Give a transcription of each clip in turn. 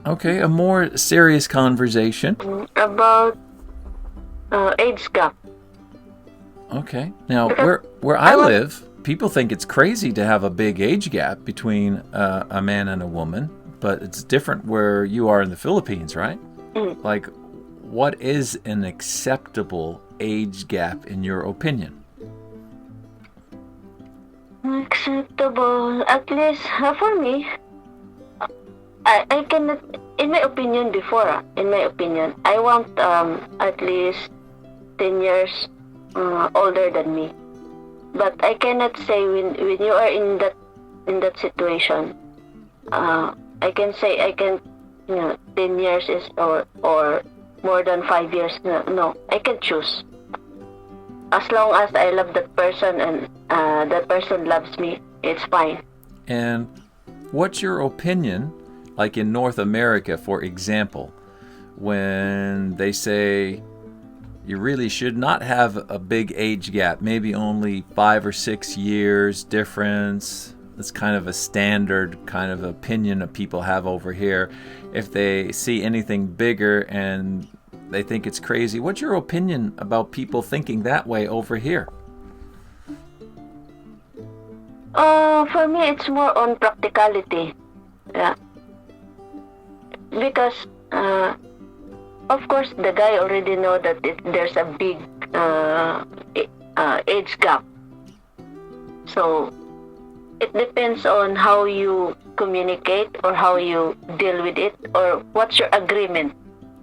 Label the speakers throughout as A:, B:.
A: Okay, a more serious conversation.
B: About age gap.
A: Okay. Now,
B: Because
A: where I live, people think it's crazy to have a big age gap between a man and a woman, but it's different where you are in the Philippines, right? Like, what is an acceptable age gap in your opinion?
B: acceptable, at least for me, I cannot, in my opinion before, in my opinion, I want at least 10 years older than me. But I cannot say when you are in that situation, I can say I can, 10 years is or more than 5 years. No, I can choose. As long as I love that person and that person loves me, it's fine.
A: And what's your opinion, like in North America, for example, when they say you really should not have a big age gap, maybe only 5 or 6 years difference? That's kind of a standard kind of opinion that people have over here. If they see anything bigger and they think it's crazy. What's your opinion about people thinking that way over here?
B: For me, it's more on practicality. Yeah. Because, of course, the guy already know that there's a big age gap. So, it depends on how you communicate or how you deal with it or what's your agreement.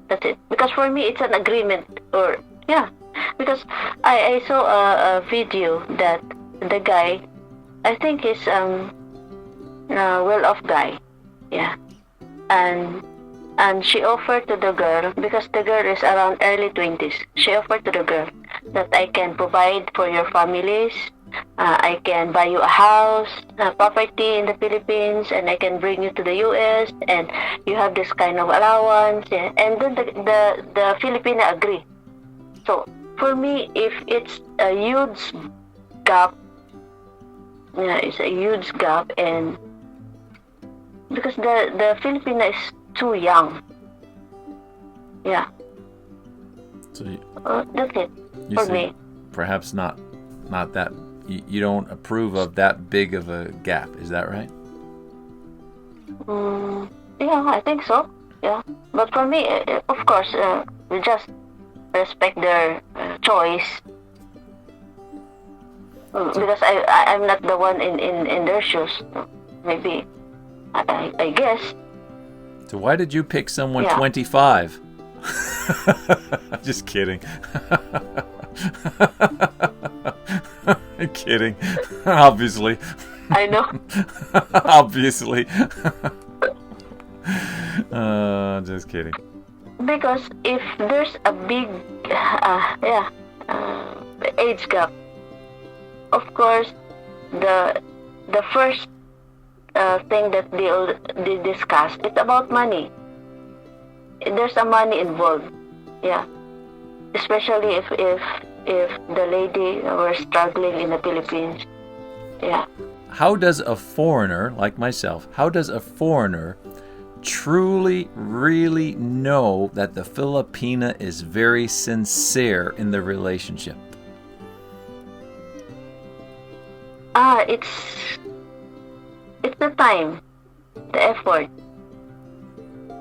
B: That's it. Because for me, it's an agreement or, yeah. Because I saw a video that the guy, I think he's a well-off guy. Yeah. And she offered to the girl, because the girl is around early 20s, she offered to the girl that I can provide for your families, I can buy you a house, a property in the Philippines, and I can bring you to the US, and you have this kind of allowance. Yeah. And then the Filipina agree. So for me, if it's a huge gap, yeah, it's a huge gap, and because the Filipina is too young. Yeah.
A: So
B: that's it
A: you
B: for
A: say
B: me.
A: perhaps not that. You don't approve of that big of a gap. Is that right?
B: Yeah, I think so. Yeah. But for me, of course, we just respect their choice. Because I'm not the one in their shoes. Maybe, I guess.
A: So why did you pick someone
B: Yeah.
A: 25? Just kidding. I'm kidding. Obviously.
B: I know.
A: Obviously. Just kidding.
B: Because if there's a big age gap, of course, the first thing that they discuss, it's about money. There's a money involved. Yeah. Especially if the lady were struggling in the Philippines. Yeah.
A: How does a foreigner like myself, how does a foreigner truly, really know that the Filipina is very sincere in the relationship?
B: It's the time, the effort.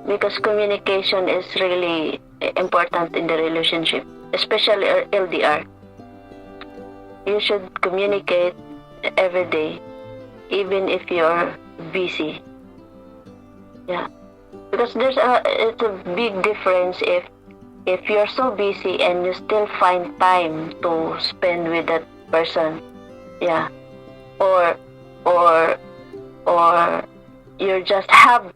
B: Because communication is really important in the relationship, especially LDR. You should communicate every day, even if you're busy. Yeah, because it's a big difference if you're so busy and you still find time to spend with that person. Yeah, or you just have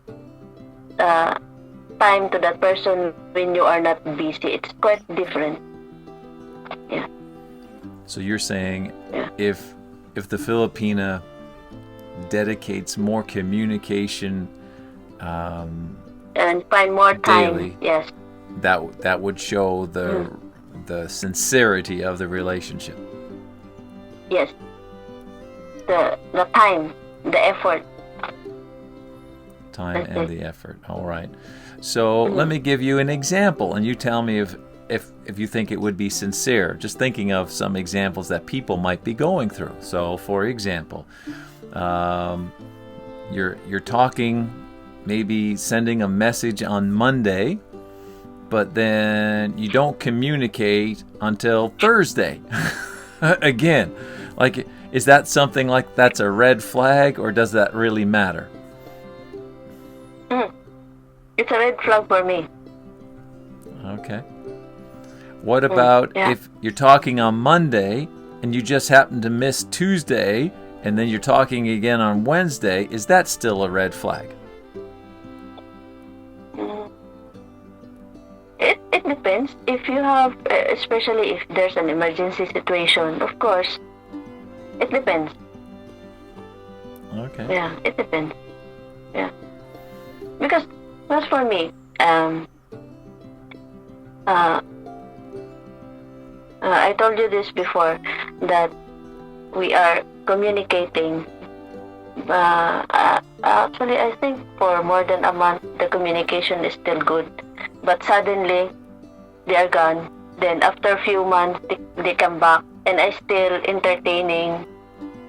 B: time to that person when you are not busy. It's quite different. Yeah.
A: So you're saying if the Filipina dedicates more communication
B: and find more time,
A: daily,
B: yes,
A: that would show the the sincerity of the relationship.
B: Yes. The time, the effort.
A: Time and the effort. All right. So let me give you an example, and you tell me if you think it would be sincere. Just thinking of some examples that people might be going through. So, for example, you're talking, maybe sending a message on Monday, but then you don't communicate until Thursday. Again, like, is that something like that's a red flag, or does that really matter?
B: It's a red flag for me.
A: Okay. What about if you're talking on Monday and you just happen to miss Tuesday, and then you're talking again on Wednesday? Is that still a red flag?
B: It depends. If you have, especially if there's an emergency situation, of course, it depends.
A: Okay.
B: Yeah, it depends. Yeah. Because, as for me, I told you this before, that we are communicating. Actually, I think for more than a month, the communication is still good. But suddenly, they are gone. Then after a few months, they come back, and I still entertaining.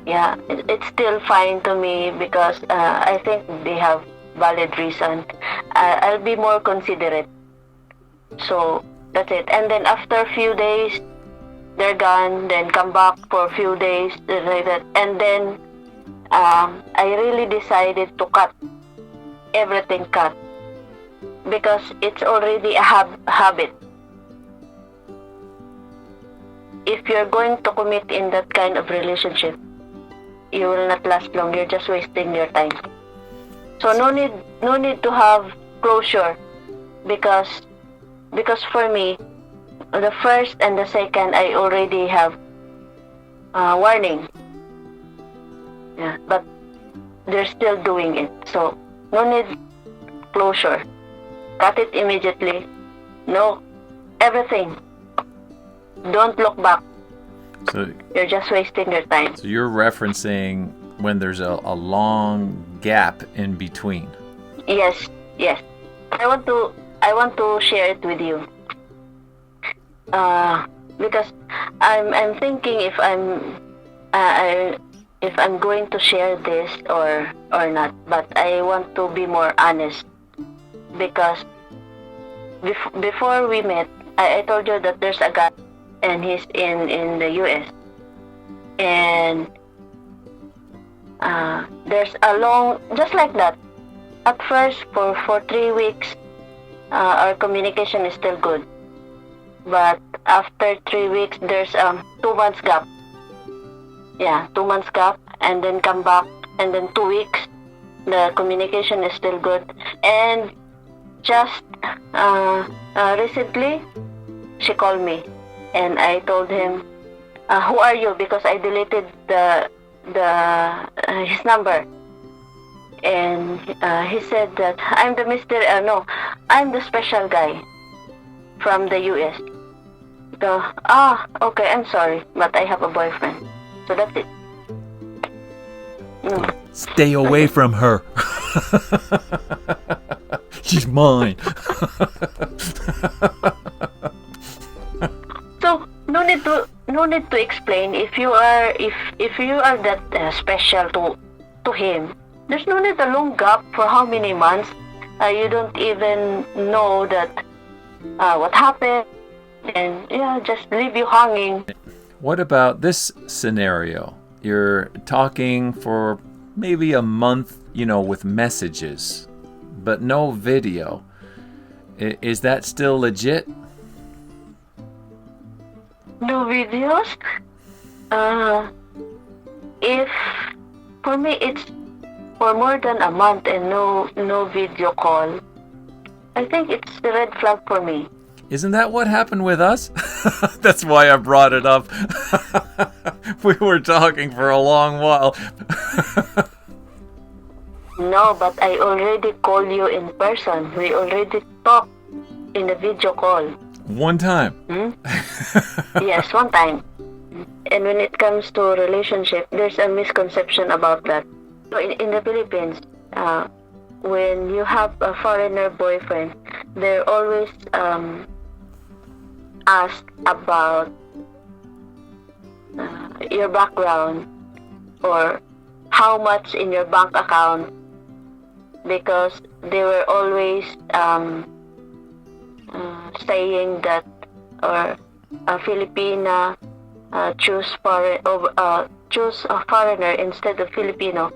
B: Yeah, it's still fine to me because I think they have valid reason. I'll be more considerate. So that's it. And then after a few days, they're gone. Then come back for a few days, like that. And then I really decided to cut everything. Cut, because it's already a habit. If you're going to commit in that kind of relationship, you will not last long. You're just wasting your time. So no need to have closure, because for me, the first and the second, I already have warning. Yeah, but they're still doing it. So no need closure. Cut it immediately. No, everything. Don't look back.
A: So
B: you're just wasting your time.
A: So you're referencing when there's a long gap in between.
B: Yes. I want to share it with you. Because I'm thinking if I'm going to share this or not. But I want to be more honest, because before we met, I told you that there's a guy, and he's in the US, and there's a long, just like that. At first, for 3 weeks, our communication is still good, but after 3 weeks, there's 2 months gap. Yeah, 2 months gap, and then come back, and then 2 weeks, the communication is still good, and just recently, she called me. And I told him, "Who are you?" Because I deleted his number. And he said that I'm the I'm the special guy from the US. So, okay, I'm sorry, but I have a boyfriend. So that's it.
A: Stay away from her. She's mine.
B: So no need to explain. If you are that special to him, there's no need a long gap for how many months. You don't even know that what happened, and just leave you hanging.
A: What about this scenario? You're talking for maybe a month, with messages, but no video. Is that still legit?
B: No videos? If for me it's for more than a month and no video call, I think it's the red flag for me.
A: Isn't that what happened with us? That's why I brought it up. We were talking for a long while.
B: No, but I already called you in person. We already talked in the video call.
A: One time.
B: Yes, one time. And when it comes to relationship, there's a misconception about that. So in the Philippines, when you have a foreigner boyfriend, they're always asked about your background or how much in your bank account, because they were always saying that, or Filipina choose a foreigner instead of Filipino,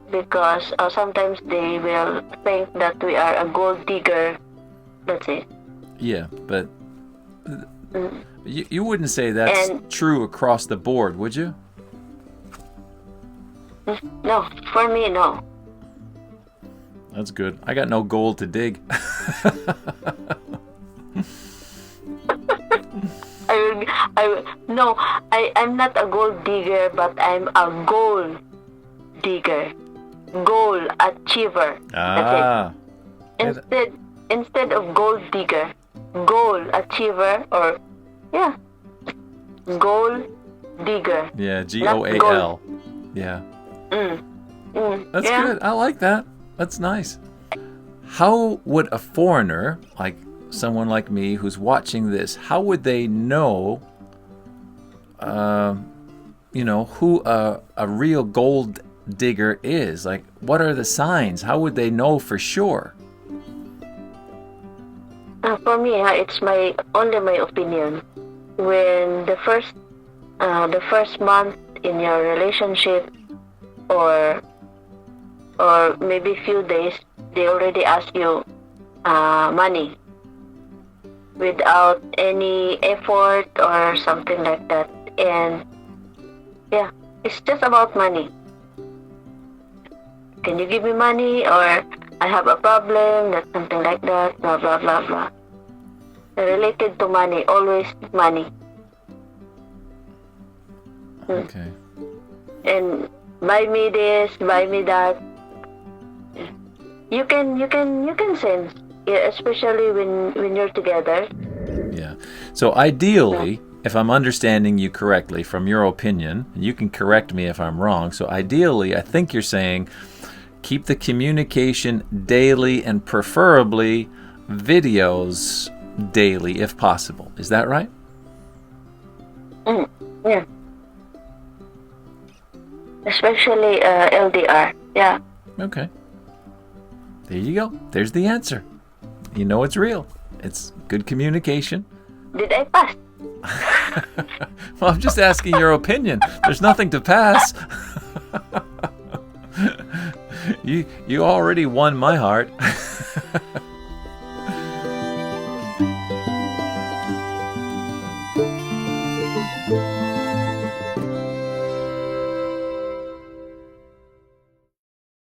B: because sometimes they will think that we are a gold digger. That's it.
A: Yeah, but you wouldn't say that's true across the board, would you?
B: No, for me, no.
A: That's good. I got no gold to dig.
B: I'm not a gold digger, but I'm a goal digger, goal achiever.
A: Ah.
B: That's it. Instead of gold digger, goal achiever, or goal digger.
A: Yeah, GOAL. Yeah. That's good. I like that. That's nice. How would a foreigner, like someone like me who's watching this, how would they know, who a real gold digger is? Like, what are the signs? How would they know for sure?
B: For me, it's only my opinion. When the first month in your relationship, or maybe few days, they already ask you money without any effort or something like that. And it's just about money. Can you give me money? Or I have a problem, that something like that, blah blah blah blah. Related to money, always money.
A: Okay.
B: And buy me this, buy me that. You can sense, especially when you're together.
A: Yeah. So ideally, if I'm understanding you correctly from your opinion, and you can correct me if I'm wrong. So ideally, I think you're saying keep the communication daily and preferably videos daily if possible. Is that right?
B: Yeah. Especially LDR. Yeah.
A: Okay. There you go. There's the answer. You know it's real. It's good communication.
B: Did I pass?
A: Well, I'm just asking your opinion. There's nothing to pass. You already won my heart.